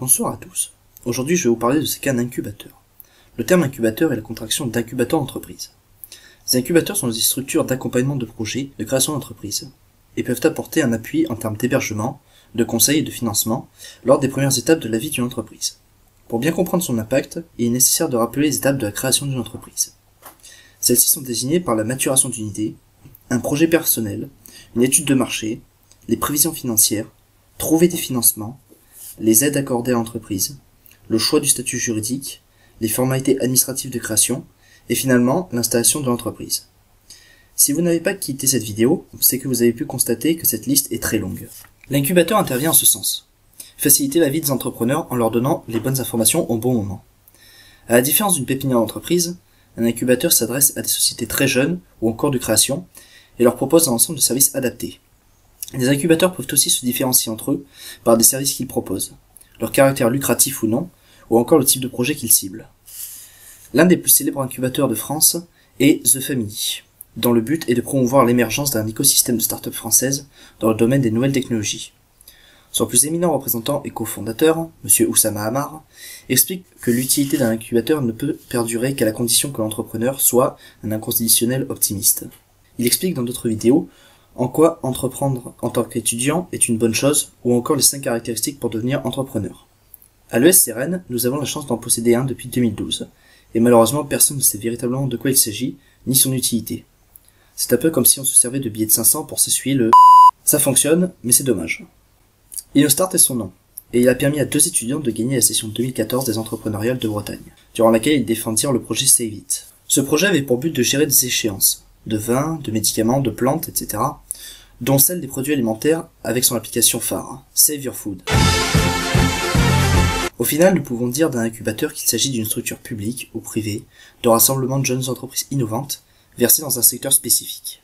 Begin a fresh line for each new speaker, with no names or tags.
Bonsoir à tous. Aujourd'hui, je vais vous parler de ce qu'est un incubateur. Le terme incubateur est la contraction d'incubateur d'entreprise. Ces incubateurs sont des structures d'accompagnement de projets de création d'entreprise et peuvent apporter un appui en termes d'hébergement, de conseil et de financement lors des premières étapes de la vie d'une entreprise. Pour bien comprendre son impact, il est nécessaire de rappeler les étapes de la création d'une entreprise. Celles-ci sont désignées par la maturation d'une idée, un projet personnel, une étude de marché, les prévisions financières, trouver des financements, les aides accordées à l'entreprise, le choix du statut juridique, les formalités administratives de création, et finalement l'installation de l'entreprise. Si vous n'avez pas quitté cette vidéo, c'est que vous avez pu constater que cette liste est très longue. L'incubateur intervient en ce sens. Faciliter la vie des entrepreneurs en leur donnant les bonnes informations au bon moment. À la différence d'une pépinière d'entreprise, un incubateur s'adresse à des sociétés très jeunes ou en cours de création et leur propose un ensemble de services adaptés. Les incubateurs peuvent aussi se différencier entre eux par des services qu'ils proposent, leur caractère lucratif ou non, ou encore le type de projet qu'ils ciblent. L'un des plus célèbres incubateurs de France est The Family, dont le but est de promouvoir l'émergence d'un écosystème de start-up françaises dans le domaine des nouvelles technologies. Son plus éminent représentant et cofondateur, M. Oussama Hamar, explique que l'utilité d'un incubateur ne peut perdurer qu'à la condition que l'entrepreneur soit un inconditionnel optimiste. Il explique dans d'autres vidéos en quoi entreprendre en tant qu'étudiant est une bonne chose, ou encore les 5 caractéristiques pour devenir entrepreneur. À l'ESC Rennes, nous avons la chance d'en posséder un depuis 2012, et malheureusement personne ne sait véritablement de quoi il s'agit, ni son utilité. C'est un peu comme si on se servait de billets de 500 pour s'essuyer le... Ça fonctionne, mais c'est dommage. InnoStart est son nom, et il a permis à 2 étudiants de gagner la session 2014 des entrepreneuriales de Bretagne, durant laquelle ils défendirent le projet Save It. Ce projet avait pour but de gérer des échéances, de vin, de médicaments, de plantes, etc., dont celle des produits alimentaires avec son application phare, Save Your Food. Au final, nous pouvons dire d'un incubateur qu'il s'agit d'une structure publique ou privée de rassemblement de jeunes entreprises innovantes versées dans un secteur spécifique.